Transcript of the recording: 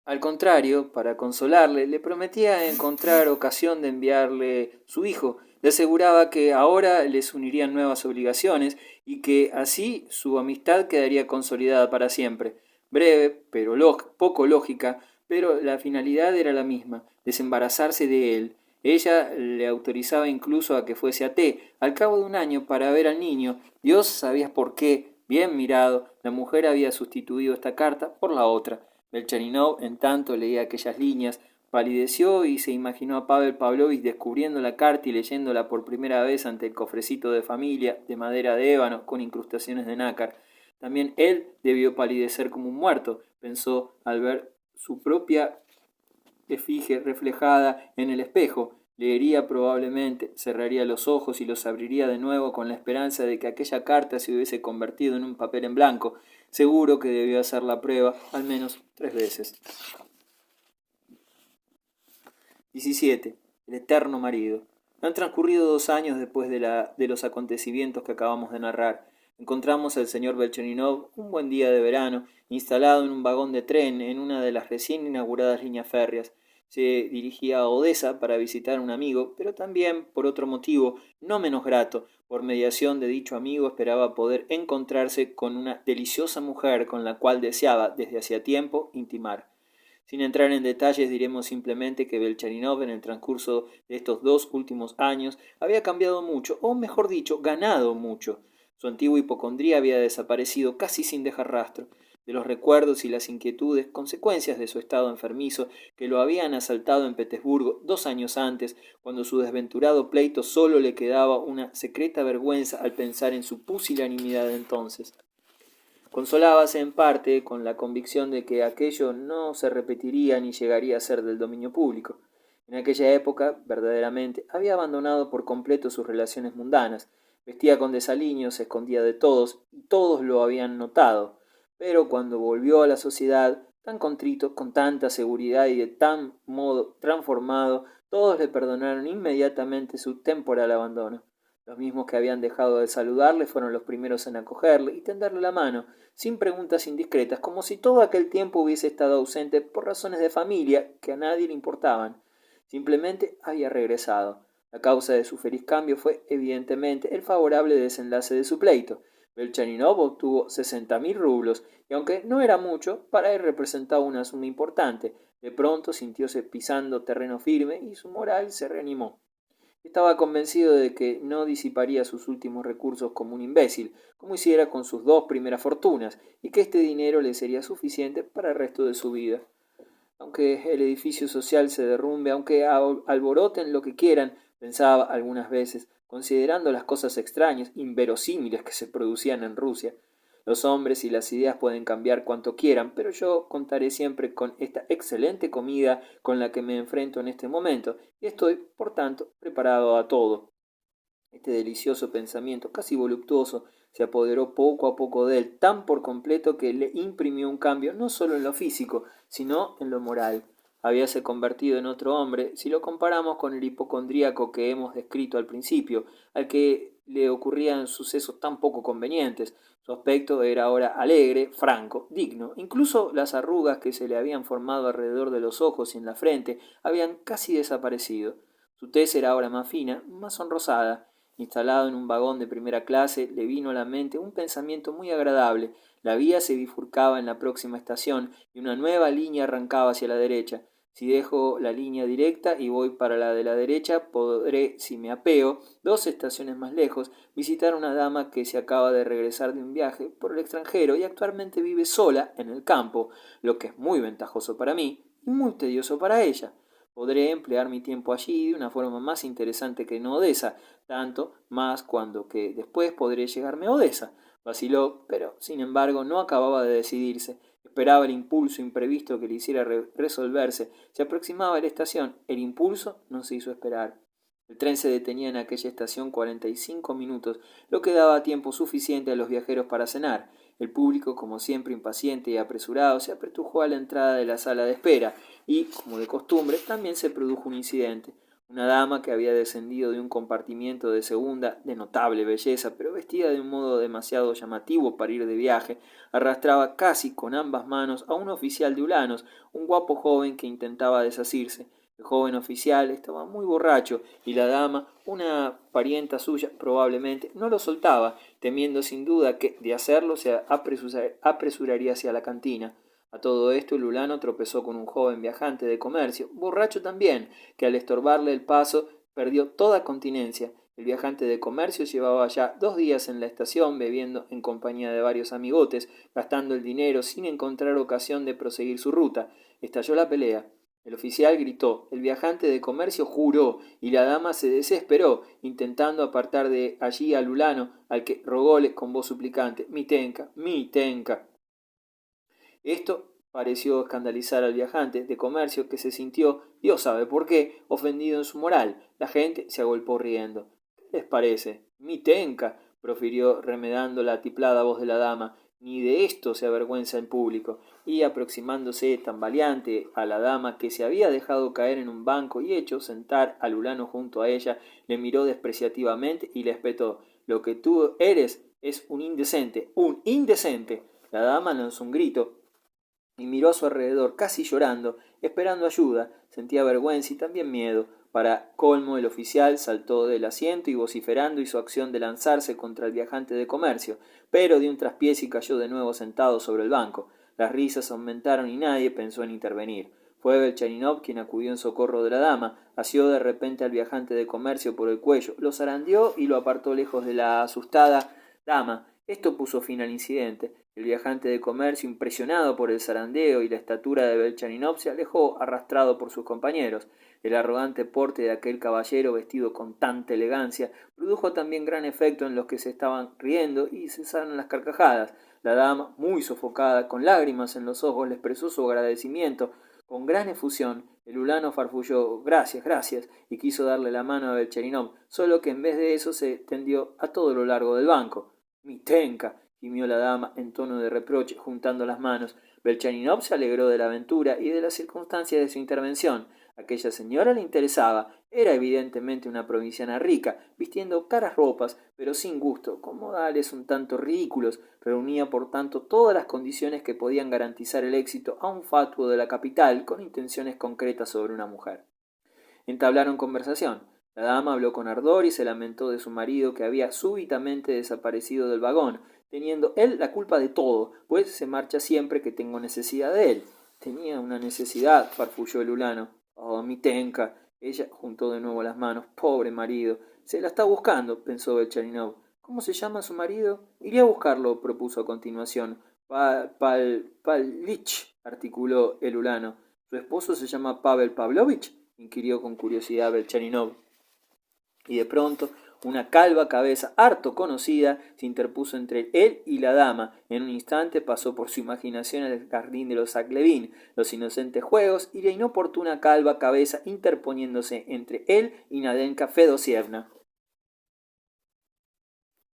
Al contrario, para consolarle, le prometía encontrar ocasión de enviarle su hijo. Le aseguraba que ahora les unirían nuevas obligaciones y que así su amistad quedaría consolidada para siempre. Breve, pero poco lógica, pero la finalidad era la misma, desembarazarse de él. Ella le autorizaba incluso a que fuese a T. Al cabo de un año para ver al niño. Dios sabía por qué. Bien mirado, la mujer había sustituido esta carta por la otra. Belcharinov, en tanto, leía aquellas líneas, palideció y se imaginó a Pavel Pavlovich descubriendo la carta y leyéndola por primera vez ante el cofrecito de familia, de madera de ébano, con incrustaciones de nácar. También él debió palidecer como un muerto, pensó al ver su propia efigie reflejada en el espejo. Leería probablemente, cerraría los ojos y los abriría de nuevo con la esperanza de que aquella carta se hubiese convertido en un papel en blanco. Seguro que debió hacer la prueba al menos 3 veces. 17. El eterno marido. Han transcurrido 2 años después de los acontecimientos que acabamos de narrar. Encontramos al señor Belchaninov un buen día de verano, instalado en un vagón de tren en una de las recién inauguradas líneas férreas. Se dirigía a Odessa para visitar a un amigo, pero también por otro motivo, no menos grato. Por mediación de dicho amigo esperaba poder encontrarse con una deliciosa mujer con la cual deseaba, desde hacía tiempo, intimar. Sin entrar en detalles, diremos simplemente que Belcharinov en el transcurso de estos 2 últimos años había cambiado mucho, o mejor dicho, ganado mucho. Su antigua hipocondría había desaparecido casi sin dejar rastro. De los recuerdos y las inquietudes, consecuencias de su estado enfermizo, que lo habían asaltado en Petersburgo 2 años antes, cuando su desventurado pleito solo le quedaba una secreta vergüenza al pensar en su pusilanimidad de entonces. Consolábase en parte con la convicción de que aquello no se repetiría ni llegaría a ser del dominio público. En aquella época, verdaderamente, había abandonado por completo sus relaciones mundanas, vestía con desaliño, se escondía de todos, y todos lo habían notado. Pero cuando volvió a la sociedad, tan contrito, con tanta seguridad y de tan modo transformado, todos le perdonaron inmediatamente su temporal abandono. Los mismos que habían dejado de saludarle fueron los primeros en acogerle y tenderle la mano, sin preguntas indiscretas, como si todo aquel tiempo hubiese estado ausente por razones de familia que a nadie le importaban. Simplemente había regresado. La causa de su feliz cambio fue, evidentemente, el favorable desenlace de su pleito. Belchaninov obtuvo 60.000 rublos, y aunque no era mucho, para él representaba una suma importante. De pronto sintióse pisando terreno firme y su moral se reanimó. Estaba convencido de que no disiparía sus últimos recursos como un imbécil, como hiciera con sus 2 primeras fortunas, y que este dinero le sería suficiente para el resto de su vida. Aunque el edificio social se derrumbe, aunque alboroten lo que quieran, pensaba algunas veces, considerando las cosas extrañas, inverosímiles que se producían en Rusia. Los hombres y las ideas pueden cambiar cuanto quieran, pero yo contaré siempre con esta excelente comida con la que me enfrento en este momento, y estoy, por tanto, preparado a todo. Este delicioso pensamiento, casi voluptuoso, se apoderó poco a poco de él, tan por completo que le imprimió un cambio no solo en lo físico, sino en lo moral. Habíase convertido en otro hombre, si lo comparamos con el hipocondríaco que hemos descrito al principio, al que le ocurrían sucesos tan poco convenientes. Su aspecto era ahora alegre, franco, digno. Incluso las arrugas que se le habían formado alrededor de los ojos y en la frente habían casi desaparecido. Su tez era ahora más fina, más sonrosada. Instalado en un vagón de primera clase, le vino a la mente un pensamiento muy agradable. La vía se bifurcaba en la próxima estación y una nueva línea arrancaba hacia la derecha. Si dejo la línea directa y voy para la de la derecha, podré, si me apeo, 2 estaciones más lejos, visitar a una dama que se acaba de regresar de un viaje por el extranjero y actualmente vive sola en el campo, lo que es muy ventajoso para mí y muy tedioso para ella. Podré emplear mi tiempo allí de una forma más interesante que en Odessa, tanto más cuando que después podré llegarme a Odessa. Vaciló, pero sin embargo no acababa de decidirse. Esperaba el impulso imprevisto que le hiciera resolverse. Se aproximaba a la estación. El impulso no se hizo esperar. El tren se detenía en aquella estación 45 minutos, lo que daba tiempo suficiente a los viajeros para cenar. El público, como siempre impaciente y apresurado, se apretujó a la entrada de la sala de espera y, como de costumbre, también se produjo un incidente. Una dama que había descendido de un compartimiento de segunda, de notable belleza, pero vestida de un modo demasiado llamativo para ir de viaje, arrastraba casi con ambas manos a un oficial de Ulanos, un guapo joven que intentaba desasirse. El joven oficial estaba muy borracho y la dama, una parienta suya probablemente, no lo soltaba, temiendo sin duda que, de hacerlo, se apresuraría hacia la cantina. A todo esto el ulano tropezó con un joven viajante de comercio, borracho también, que al estorbarle el paso perdió toda continencia. El viajante de comercio llevaba ya 2 días en la estación bebiendo en compañía de varios amigotes, gastando el dinero sin encontrar ocasión de proseguir su ruta. Estalló la pelea. El oficial gritó, el viajante de comercio juró, y la dama se desesperó, intentando apartar de allí al ulano, al que rogóle con voz suplicante, mi tenca, mi tenca. Esto pareció escandalizar al viajante de comercio, que se sintió, Dios sabe por qué, ofendido en su moral. La gente se agolpó riendo. ¿Qué les parece? Mi tenca, profirió remedando la atiplada voz de la dama. Ni de esto se avergüenza en público. Y aproximándose tambaleante a la dama, que se había dejado caer en un banco y hecho sentar al ulano junto a ella, le miró despreciativamente y le espetó, lo que tú eres es un indecente, un indecente. La dama lanzó un grito y miró a su alrededor, casi llorando, esperando ayuda. Sentía vergüenza y también miedo. Para colmo, el oficial saltó del asiento y vociferando hizo acción de lanzarse contra el viajante de comercio, pero dio un traspiés y cayó de nuevo sentado sobre el banco. Las risas aumentaron y nadie pensó en intervenir. Fue Belchaninov quien acudió en socorro de la dama, asió de repente al viajante de comercio por el cuello, lo zarandeó y lo apartó lejos de la asustada dama. Esto puso fin al incidente. El viajante de comercio, impresionado por el zarandeo y la estatura de Belchaninov, se alejó arrastrado por sus compañeros. El arrogante porte de aquel caballero, vestido con tanta elegancia, produjo también gran efecto en los que se estaban riendo y cesaron las carcajadas. La dama, muy sofocada, con lágrimas en los ojos, le expresó su agradecimiento con gran efusión. El ulano farfulló gracias, gracias, y quiso darle la mano a Belchaninov, solo que en vez de eso se tendió a todo lo largo del banco. Mi tenca, gimió la dama en tono de reproche, juntando las manos. Belchaninov se alegró de la aventura y de las circunstancias de su intervención. Aquella señora le interesaba. Era evidentemente una provinciana rica, vistiendo caras ropas, pero sin gusto, con modales un tanto ridículos. Reunía por tanto todas las condiciones que podían garantizar el éxito a un fatuo de la capital con intenciones concretas sobre una mujer. Entablaron conversación. La dama habló con ardor y se lamentó de su marido, que había súbitamente desaparecido del vagón, teniendo él la culpa de todo, pues se marcha siempre que tengo necesidad de él. Tenía una necesidad, farfulló el ulano. Oh, mi tenca. Ella juntó de nuevo las manos. Pobre marido. Se la está buscando, pensó Belchaninov. ¿Cómo se llama su marido? Iré a buscarlo, propuso a continuación. Palich, articuló el ulano. ¿Su esposo se llama Pavel Pavlovich?, inquirió con curiosidad Belchaninov. Y de pronto una calva cabeza harto conocida se interpuso entre él y la dama. En un instante pasó por su imaginación el jardín de los Zaglevin, los inocentes juegos y la inoportuna calva cabeza interponiéndose entre él y Nadenka Fedosievna.